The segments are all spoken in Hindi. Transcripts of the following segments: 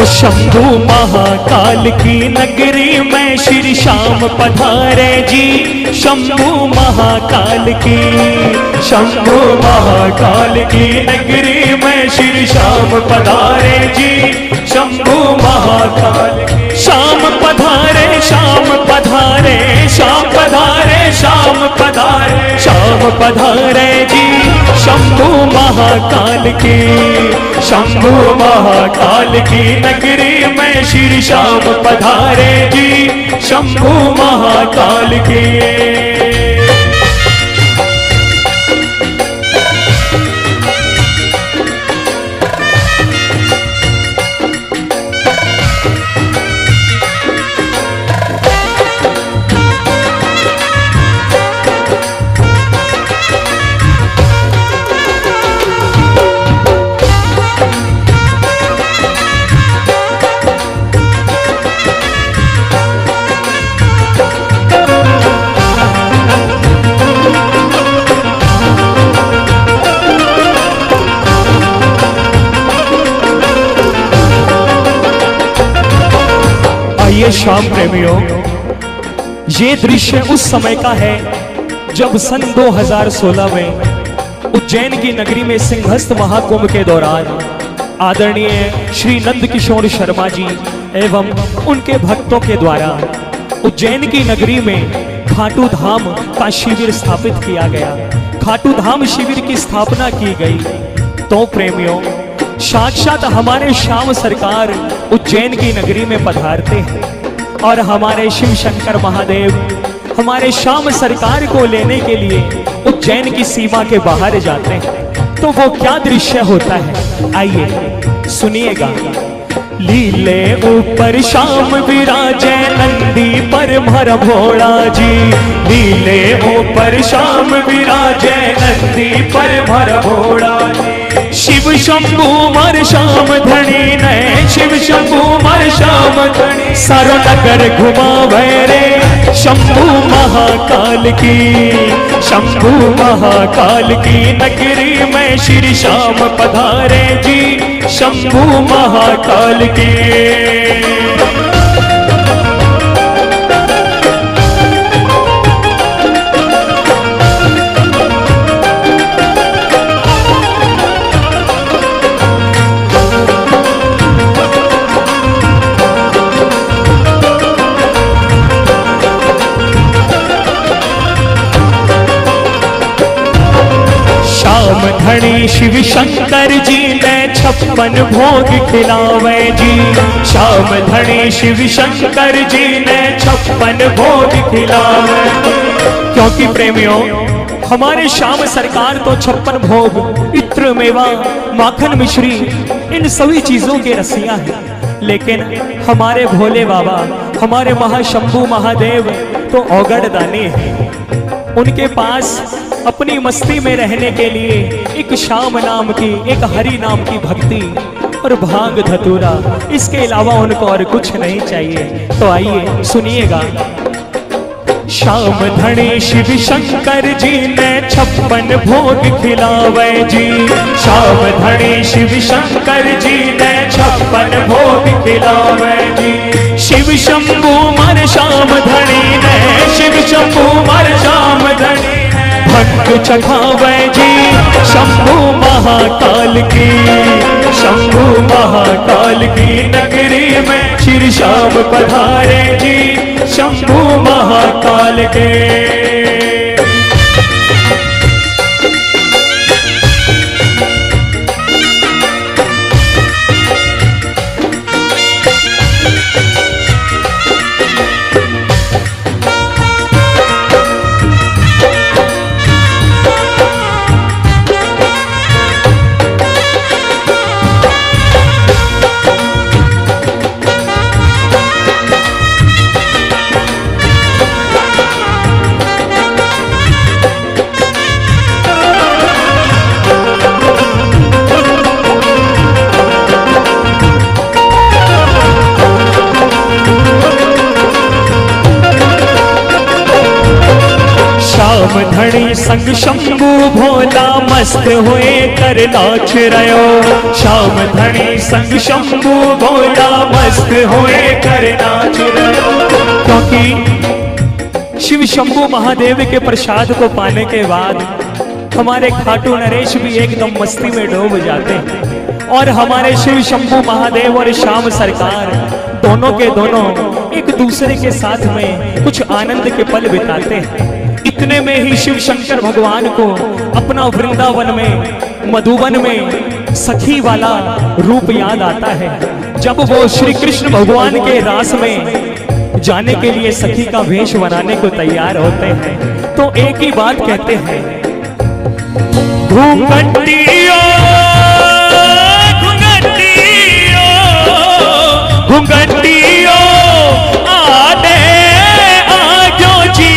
शंभू महाकाल की नगरी में श्री श्याम पधारे जी। शंभू महाकाल की, शंभू महाकाल की नगरी में श्री श्याम पधारे जी। शंभू महाकाल की श्याम पधारे, श्याम पधारे, श्याम पधारे, श्याम पधारे, श्याम पधारे जी। शंभू महाकाल की, शंभू महाकाल की नगरी में श्री श्याम पधारे जी। शंभू महाकाल की। ये श्याम प्रेमियों, ये दृश्य उस समय का है जब सन 2016 में उज्जैन की नगरी में सिंहस्थ महाकुंभ के दौरान आदरणीय श्री नंद किशोर शर्मा जी एवं उनके भक्तों के द्वारा उज्जैन की नगरी में खाटू धाम का शिविर स्थापित किया गया। खाटू धाम शिविर की स्थापना की गई। तो प्रेमियों, साक्षात हमारे श्याम सरकार उज्जैन की नगरी में पधारते हैं और हमारे शिव शंकर महादेव हमारे श्याम सरकार को लेने के लिए उज्जैन की सीमा के बाहर जाते हैं। तो वो क्या दृश्य होता है, आइए सुनिएगा। लीले ऊपर श्याम विराजे नंदी पर भर भोला जी। लीले ऊपर श्याम विराजे नंदी पर भर भोला जी। शिव शंभू मर श्याम धनी ने, शिव शंभू मर श्याम धनी सारो नगर घुमावे रे। शंभू महाकाल की, शंभू महाकाल की नगरी में श्री श्याम पधारे जी। शंभू महाकाल की। धनी शिव शंकर जी ने 56 भोग खिलावे जी। श्याम धनी शिव शंकर जी ने 56 भोग खिलावे। क्योंकि प्रेमियों, हमारे श्याम सरकार तो 56 भोग, इत्र मेवा, माखन मिश्री, इन सभी चीजों के रसिया है। लेकिन हमारे भोले बाबा, हमारे महाशंभू महादेव तो औगड़ दानी है। उनके पास अपनी मस्ती में रहने के लिए एक श्याम नाम की, एक हरि नाम की भक्ति और भांग धतूरा, इसके अलावा उनको और कुछ नहीं चाहिए। तो आइए सुनिएगा। श्याम धनी शिव शंकर जी ने 56 भोग खिलावे जी। श्याम धनी शिव शंकर जी ने 56 भोग खिलावे जी। शिव शंभू मर श्याम धनी ने, शिव शंभू मर श्याम धनी भक्त चढ़ावे जी। शंभू महाकाल की, शंभू महाकाल की नगरी में श्री श्याम पधारे जी। शंभू महाकाल के। धनी संग शंभू भोला मस्त हुए कर नाच रयो। श्याम धनी संग शंभू भोला मस्त हुए कर नाच रयो। क्योंकि शिव शंभू महादेव के प्रसाद को पाने के बाद हमारे खाटू नरेश भी एकदम मस्ती में डूब जाते हैं और हमारे शिव शंभू महादेव और श्याम सरकार दोनों के दोनों एक दूसरे के साथ में कुछ आनंद के पल बिताते हैं। इतने में ही शिव शंकर भगवान को अपना वृंदावन में मधुबन में सखी वाला रूप याद आता है। जब वो श्री कृष्ण भगवान के रास में जाने के लिए सखी का वेश बनाने को तैयार होते हैं तो एक ही बात कहते हैं, घूंघटियो घूंघटियो घूंघटियो आडे आजो जी,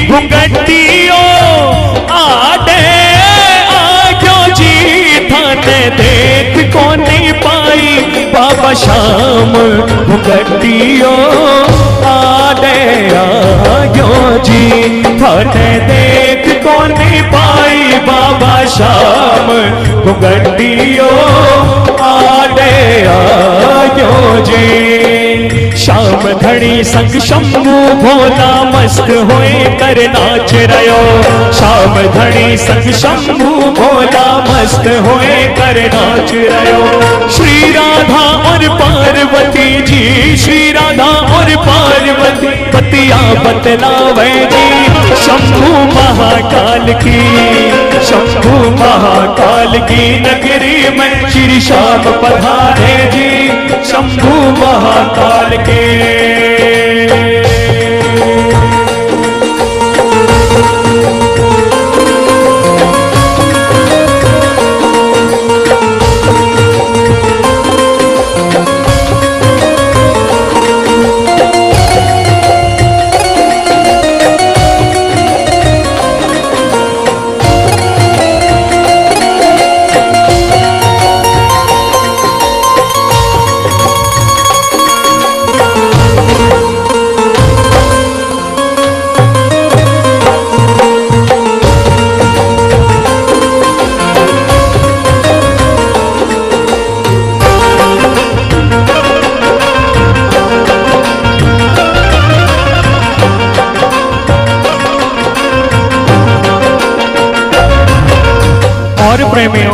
घूंघटियो आडे आजो जी, थाने देख को नहीं पाई बाबा श्याम। घूंघटियो आडे आजो जी, थाने देख को नहीं पाई बाबा श्याम। घूंघटियो आडे आयो जी, श्याम धनी संग शंभू भोला मस्त होए कर नाच रयो। श्याम धनी संग शंभू भोला मस्त होए कर नाच रयो। श्री राधा और पार्वती जी, श्री राधा और पार्वती पतिया बतलावे जी, शंभू महाकाल की, शंभू महाकाल की नगरी में श्री श्याम पधारे जी, शंभू महाकाल के। प्रेमियों,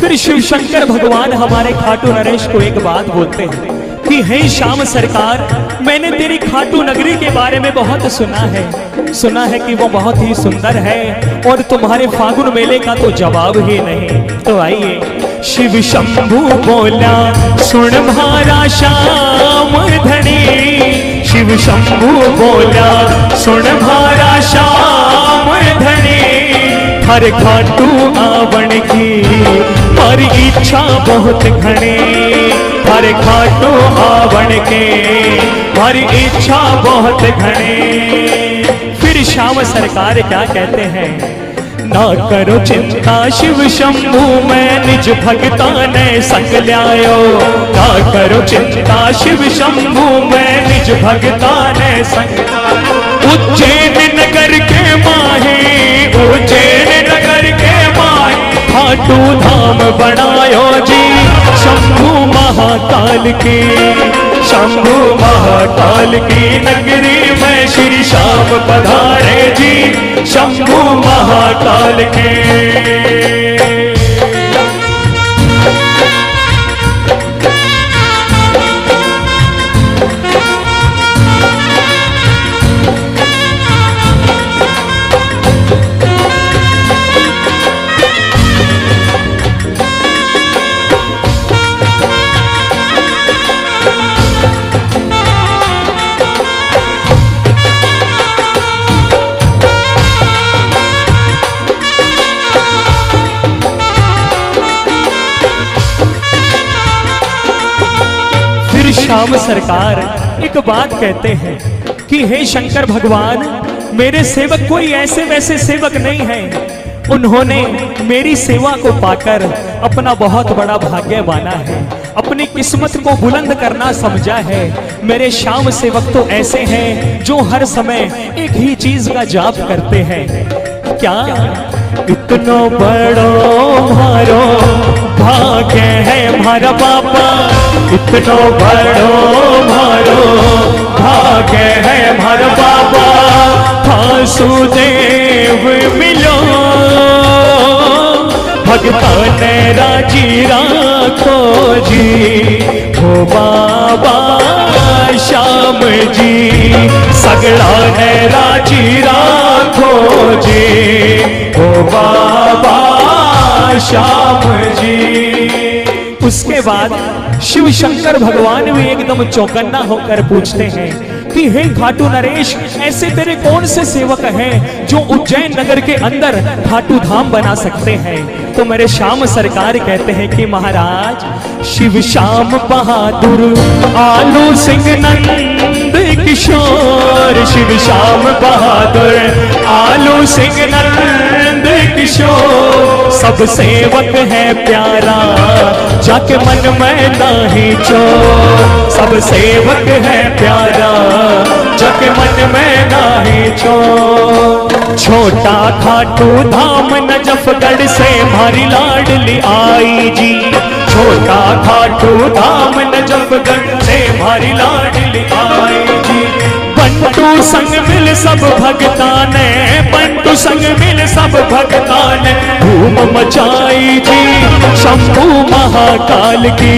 फिर शिव शंकर भगवान हमारे खाटू नरेश को एक बात बोलते हैं कि हे श्याम सरकार, मैंने तेरी खाटू नगरी के बारे में बहुत सुना है कि वो बहुत ही सुंदर है और तुम्हारे फागुन मेले का तो जवाब ही नहीं। तो आइए, शिव शंभू बोला सुन भारा श्याम धनी, शिव शंभू बोला सुन भारा श्याम धनी, हर खाटू आवण की मारी इच्छा बहुत घनी, हर खाटू आवण के मारी इच्छा बहुत घनी। फिर श्याम सरकार क्या कहते हैं, ना करो चिंता शिव शंभू मैं निज भगता ने संग ल्यायो, ना करो चिंता शिव शंभू मैं निज भगता ने संग ल्यायो। उज्जैन नगर के माहे, उज्जैन नगर के माहे खाटू धाम बनायो जी, शंभू महाकाल की, शंभू महाकाल की नगरी में श्री श्याम पधारे जी, शंभू महाकाल के। श्याम सरकार एक बात कहते हैं कि हे शंकर भगवान, मेरे सेवक कोई ऐसे वैसे सेवक नहीं है, उन्होंने मेरी सेवा को पाकर अपना बहुत बड़ा भाग्य माना है, अपनी किस्मत को बुलंद करना समझा है। मेरे श्याम सेवक तो ऐसे हैं जो हर समय एक ही चीज का जाप करते हैं, क्या इतनो बड़ो मारो भाग्य है हमारा बाबा, इतनो बड़ो मारो भाग्य है हमारा बाबा, वासुदेव मिलो भगता ने राजी राखो जी, हो बाबा श्याम जी, सगड़ा ने राजी राखो जी, हो बाबा श्याम जी। उसके बाद शिव शंकर भगवान भी एकदम चौकन्ना होकर पूछते हैं कि हे खाटू नरेश, ऐसे तेरे कौन से सेवक हैं जो उज्जैन नगर के अंदर खाटू धाम बना सकते हैं? तो मेरे श्याम सरकार कहते हैं कि महाराज शिव श्याम बहादुर आलू सिंह नंद किशोर, शिव श्याम बहादुर आलू सिंह नंद किशोर, सब सेवक है प्यारा जाके मन में नाही चोर, सब सेवक है प्यारा जाके मन में नाही चोर। छोटा खाटू धाम नजफगढ़ से भारी लाडली आई जी, छोटा खाटू धाम नजफगढ़ से भारी लाडली आई जी, बंटू संग मिल सब भगता ने, बंटू संग मिल सब भगता ने धूम मचाई जी, शंभू महाकाल की,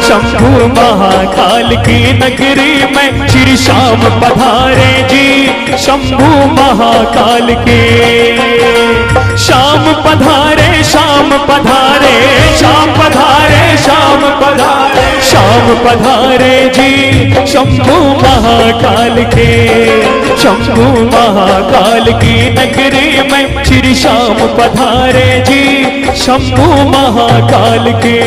शंभू महाकाल की नगरी में श्री श्याम पधारे जी, शंभू महाकाल के श्याम पधारे, श्याम पधारे, श्याम पधारे, श्याम पधारे, श्याम पधारे जी, शंभू महाकाल के, शंभू महाकाल की नगरी में श्री श्याम पधारे जी, शंभू महाकाल के।